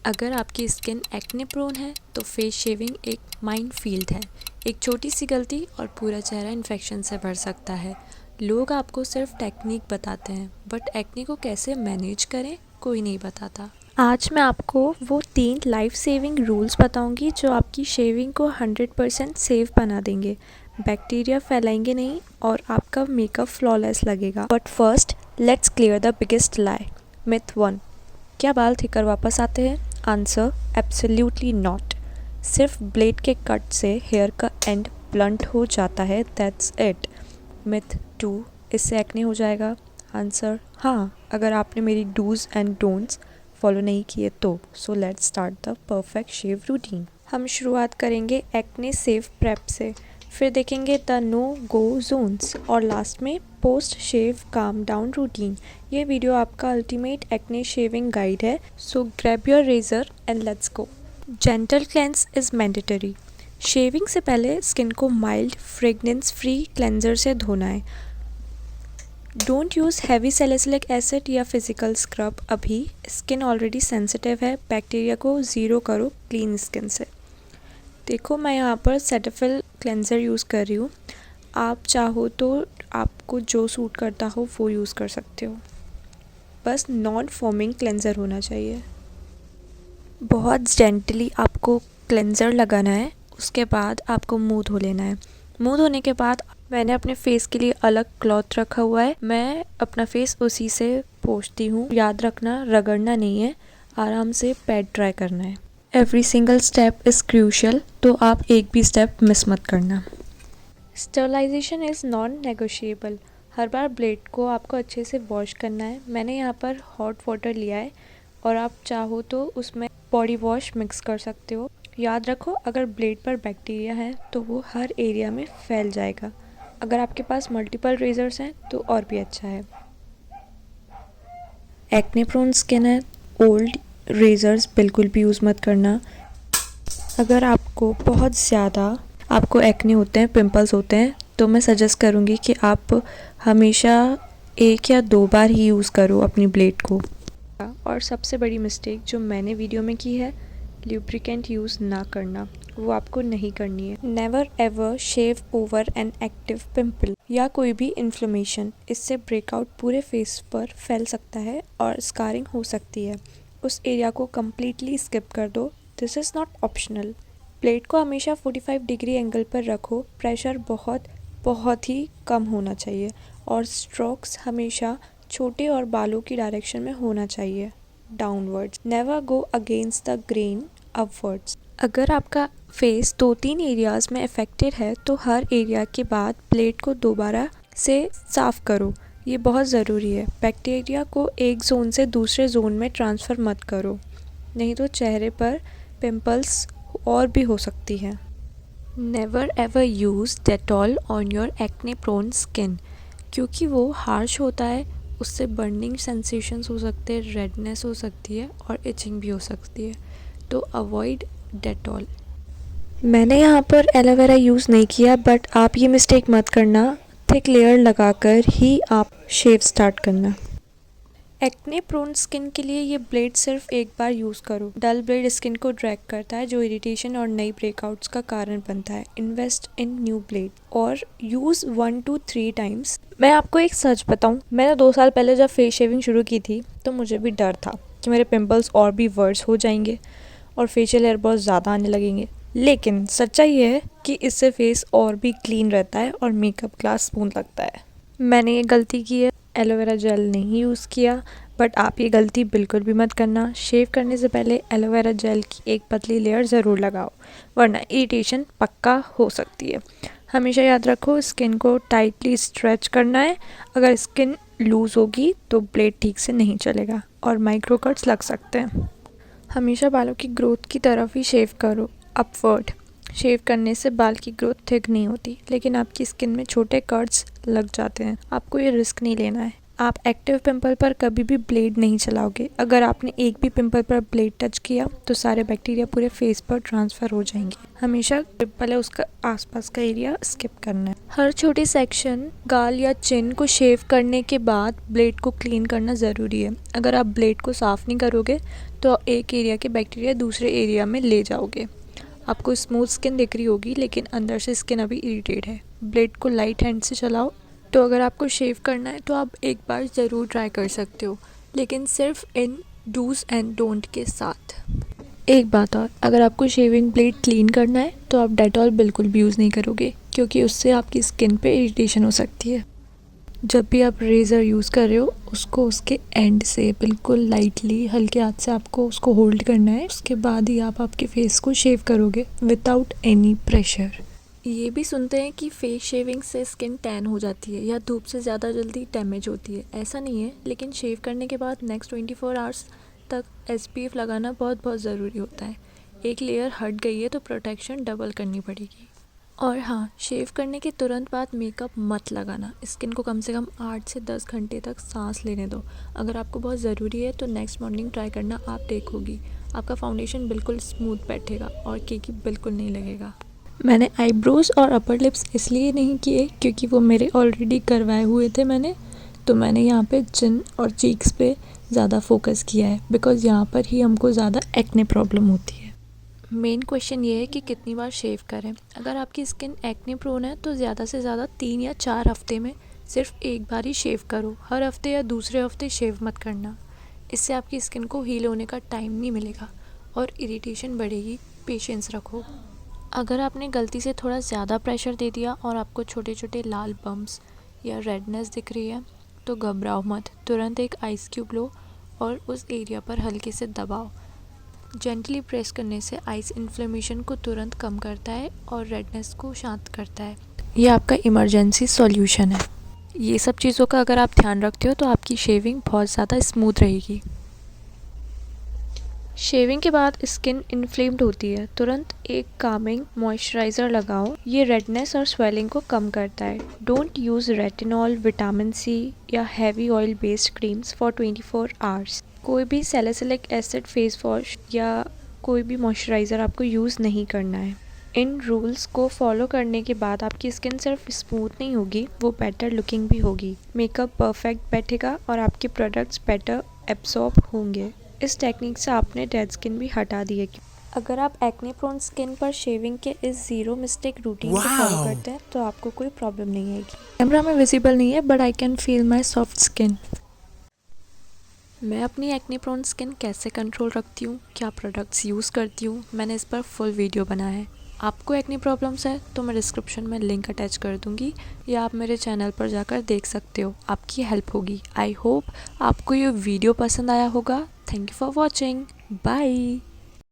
अगर आपकी skin acne prone है तो फेस शेविंग एक माइनफील्ड है। एक छोटी सी गलती और पूरा चेहरा इन्फेक्शन से भर सकता है। लोग आपको सिर्फ टेक्निक बताते हैं, बट एक्ने को कैसे मैनेज करें कोई नहीं बताता। आज मैं आपको वो 3 लाइफ सेविंग रूल्स बताऊंगी जो आपकी शेविंग को 100% सेफ बना देंगे, बैक्टीरिया फैलाएंगे नहीं और आपका मेकअप फ्लॉलेस लगेगा। But first let's clear the biggest lie. Myth 1, क्या बाल थिकर वापस आते हैं? Answer, absolutely not. सिर्फ ब्लेड के कट से हेयर का एंड ब्लंट हो जाता है, दैट्स इट। मिथ 2, इससे एक्ने हो जाएगा? आंसर, हाँ, अगर आपने मेरी डूज एंड डोंट्स फॉलो नहीं किए तो। So let's start the perfect shave routine. हम शुरुआत करेंगे एक्ने सेफ प्रेप से, फिर देखेंगे द नो गो जोन्स और लास्ट में post shave calm down routine. ये वीडियो आपका अल्टीमेट एक्ने शेविंग गाइड है, so grab your razor and let's go. Gentle cleanse is mandatory. Shaving से पहले स्किन को माइल्ड फ्रेगनेंस फ्री क्लेंजर से धोना है। Don't use heavy salicylic acid या फिजिकल स्क्रब अभी, स्किन ऑलरेडी सेंसिटिव है। बैक्टीरिया को ज़ीरो करो क्लीन स्किन से। देखो, मैं यहाँ पर सेटाफिल क्लेंज़र यूज़ कर रही हूँ। आप चाहो तो आपको जो सूट करता हो वो यूज़ कर सकते हो, बस नॉन फोमिंग क्लेंज़र होना चाहिए। बहुत जेंटली आपको क्लेंज़र लगाना है, उसके बाद आपको मुंह धो लेना है। मुंह धोने के बाद मैंने अपने फेस के लिए अलग क्लॉथ रखा हुआ है, मैं अपना फेस उसी से पोंछती हूँ। याद रखना, रगड़ना नहीं है, आराम से पैड ड्राई करना है। Every single step is crucial, तो आप एक भी स्टेप मिस मत करना। Sterilisation is non negotiable. हर बार ब्लेड को आपको अच्छे से वॉश करना है। मैंने यहाँ पर हॉट वाटर लिया है और आप चाहो तो उसमें बॉडी वॉश मिक्स कर सकते हो। याद रखो, अगर ब्लेड पर बैक्टीरिया है तो वो हर एरिया में फैल जाएगा। अगर आपके पास मल्टीपल रेजर्स हैं तो और भी अच्छा है। एक्ने प्रोन स्किन है, ओल्ड रेजर्स बिल्कुल भी यूज़ मत करना। अगर आपको बहुत ज़्यादा आपको एक्ने होते हैं, पिंपल्स होते हैं, तो मैं सजेस्ट करूँगी कि आप हमेशा 1 या 2 बार ही यूज़ करो अपनी ब्लेड को। और सबसे बड़ी मिस्टेक जो मैंने वीडियो में की है, ल्यूब्रिकेंट यूज़ ना करना, वो आपको नहीं करनी है। Never ever shave over an active pimple या कोई भी इन्फ्लेमेशन, इससे ब्रेकआउट पूरे फेस पर फैल सकता है और स्कारिंग हो सकती है। उस एरिया को कम्प्लीटली स्किप कर दो, this is not optional. Plate को हमेशा 45 डिग्री एंगल पर रखो, प्रेशर बहुत ही कम होना चाहिए और स्ट्रोक्स हमेशा छोटे और बालों की डायरेक्शन में होना चाहिए, downwards. Never go against the grain, upwards. अगर आपका फेस 2-3 एरियाज में अफेक्टेड है तो हर एरिया के बाद प्लेट को दोबारा से साफ़ करो, ये बहुत ज़रूरी है। बैक्टीरिया को एक जोन से दूसरे जोन में ट्रांसफ़र मत करो, नहीं तो चेहरे पर पिंपल्स और भी हो सकती है। Never ever use Dettol on your acne prone skin, क्योंकि वो हार्श होता है, उससे बर्निंग सेंसेशंस हो सकते हैं, रेडनेस हो सकती है और इचिंग भी हो सकती है, तो अवॉइड डेटॉल। मैंने यहाँ पर एलोवेरा यूज़ नहीं किया, बट आप ये मिस्टेक मत करना, थिक लेयर लगाकर ही आप शेव स्टार्ट करना। एक्ने प्रोन स्किन के लिए ये ब्लेड सिर्फ एक बार यूज़ करो। डल ब्लेड स्किन को ड्रैग करता है, जो इरिटेशन और नई ब्रेकआउट्स का कारण बनता है। इन्वेस्ट इन न्यू ब्लेड और यूज़ 1 to 3 टाइम्स। मैं आपको एक सच बताऊँ, मैंने 2 साल पहले जब फेस शेविंग शुरू की थी तो मुझे भी डर था कि मेरे पिंपल्स और भी वर्स हो जाएंगे और फेशियल हेयर बहुत ज़्यादा आने लगेंगे, लेकिन सच्चाई ये है कि इससे फेस और भी क्लीन रहता है और मेकअप ग्लास स्मूथ लगता है। मैंने ये गलती की है, एलोवेरा जेल नहीं यूज़ किया, बट आप ये गलती बिल्कुल भी मत करना। शेव करने से पहले एलोवेरा जेल की एक पतली लेयर ज़रूर लगाओ, वरना इरिटेशन पक्का हो सकती है। हमेशा याद रखो, स्किन को टाइटली स्ट्रेच करना है। अगर स्किन लूज़ होगी तो ब्लेड ठीक से नहीं चलेगा और माइक्रो कट्स लग सकते हैं। हमेशा बालों की ग्रोथ की तरफ ही शेव करो, अपवर्ड। शेव करने से बाल की ग्रोथ थिक नहीं होती, लेकिन आपकी स्किन में छोटे कट्स लग जाते हैं। आपको ये रिस्क नहीं लेना है। आप एक्टिव पिंपल पर कभी भी ब्लेड नहीं चलाओगे। अगर आपने एक भी पिंपल पर ब्लेड टच किया तो सारे बैक्टीरिया पूरे फेस पर ट्रांसफ़र हो जाएंगे। हमेशा पिंपल है उसका आसपास का एरिया स्किप करना है। हर छोटी सेक्शन गाल या चिन को शेव करने के बाद ब्लेड को क्लीन करना ज़रूरी है। अगर आप ब्लेड को साफ़ नहीं करोगे तो एक एरिया के बैक्टीरिया दूसरे एरिया में ले जाओगे। आपको स्मूथ स्किन दिख रही होगी लेकिन अंदर से स्किन अभी इरिटेट है। ब्लेड को लाइट हैंड से चलाओ। तो अगर आपको शेव करना है तो आप एक बार ज़रूर ट्राई कर सकते हो, लेकिन सिर्फ इन डूज़ एंड डोंट के साथ। एक बात और, अगर आपको शेविंग ब्लेड क्लीन करना है तो आप डेटॉल बिल्कुल भी यूज़ नहीं करोगे, क्योंकि उससे आपकी स्किन पे इरिटेशन हो सकती है। जब भी आप रेज़र यूज़ कर रहे हो उसको उसके एंड से बिल्कुल लाइटली हल्के हाथ से आपको उसको होल्ड करना है। उसके बाद ही आप आपके फेस को शेव करोगे विदाउट एनी प्रेशर। ये भी सुनते हैं कि फेस शेविंग से स्किन टैन हो जाती है या धूप से ज़्यादा जल्दी डैमेज होती है। ऐसा नहीं है, लेकिन शेव करने के बाद नेक्स्ट 24 आवर्स तक SPF लगाना बहुत ज़रूरी होता है। एक लेयर हट गई है तो प्रोटेक्शन डबल करनी पड़ेगी। और हाँ, शेव करने के तुरंत बाद मेकअप मत लगाना। स्किन को कम से कम 8 से 10 घंटे तक सांस लेने दो। अगर आपको बहुत ज़रूरी है तो नेक्स्ट मॉर्निंग ट्राई करना, आप देखोगी आपका फाउंडेशन बिल्कुल स्मूथ बैठेगा और केकी बिल्कुल नहीं लगेगा। मैंने आईब्रोज़ और अपर लिप्स इसलिए नहीं किए क्योंकि वो मेरे ऑलरेडी करवाए हुए थे तो मैंने यहाँ पे चिन और चीक्स पे ज़्यादा फोकस किया है, बिकॉज़ यहाँ पर ही हमको ज़्यादा एक्ने प्रॉब्लम होती है। मेन क्वेश्चन ये है कि कितनी बार शेव करें। अगर आपकी स्किन एक्ने प्रोन है तो ज़्यादा से ज़्यादा 3 या 4 हफ्ते में सिर्फ एक बार ही शेव करो। हर हफ्ते या दूसरे हफ्ते शेव मत करना। इससे आपकी स्किन को हील होने का टाइम नहीं मिलेगा और इरिटेशन बढ़ेगी। पेशेंस रखो। अगर आपने गलती से थोड़ा ज़्यादा प्रेशर दे दिया और आपको छोटे छोटे लाल बम्प्स या रेडनेस दिख रही है तो घबराओ मत। तुरंत एक आइस क्यूब लो और उस एरिया पर हल्के से दबाओ। जेंटली प्रेस करने से आइस इन्फ्लेमेशन को तुरंत कम करता है और रेडनेस को शांत करता है। ये आपका इमरजेंसी सॉल्यूशन है। ये सब चीज़ों का अगर आप ध्यान रखते हो तो आपकी शेविंग बहुत ज़्यादा स्मूथ रहेगी। शेविंग के बाद स्किन इन्फ्लेम्ड होती है, तुरंत एक कामिंग मॉइस्चराइज़र लगाओ। ये रेडनेस और स्वेलिंग को कम करता है। Don't use retinol, vitamin C या heavy oil based creams for 24 hours. कोई भी सैलिसिलिक एसिड फेस वॉश या कोई भी मॉइस्चराइज़र आपको यूज़ नहीं करना है। इन रूल्स को फॉलो करने के बाद आपकी स्किन सिर्फ स्मूथ नहीं होगी, वो बेटर लुकिंग भी होगी। मेकअप परफेक्ट बैठेगा और आपके प्रोडक्ट्स बेटर एब्सॉर्ब होंगे। इस टेक्निक से आपने डेड स्किन भी हटा दी है। अगर आप एक्ने प्रोन स्किन पर शेविंग के इस 0 मिस्टेक रूटीन को फॉलो करते हैं तो आपको कोई प्रॉब्लम नहीं आएगी। कैमरा में विजिबल नहीं है but I can feel my soft skin. मैं अपनी एक्ने प्रोन स्किन कैसे कंट्रोल रखती हूँ, क्या प्रोडक्ट्स यूज़ करती हूँ, मैंने इस पर फुल वीडियो बनाया है। आपको एक्ने प्रॉब्लम्स है तो मैं डिस्क्रिप्शन में लिंक अटैच कर दूँगी या आप मेरे चैनल पर जाकर देख सकते हो। आपकी हेल्प होगी। आई होप आपको ये वीडियो पसंद आया होगा। Thank you for watching. Bye.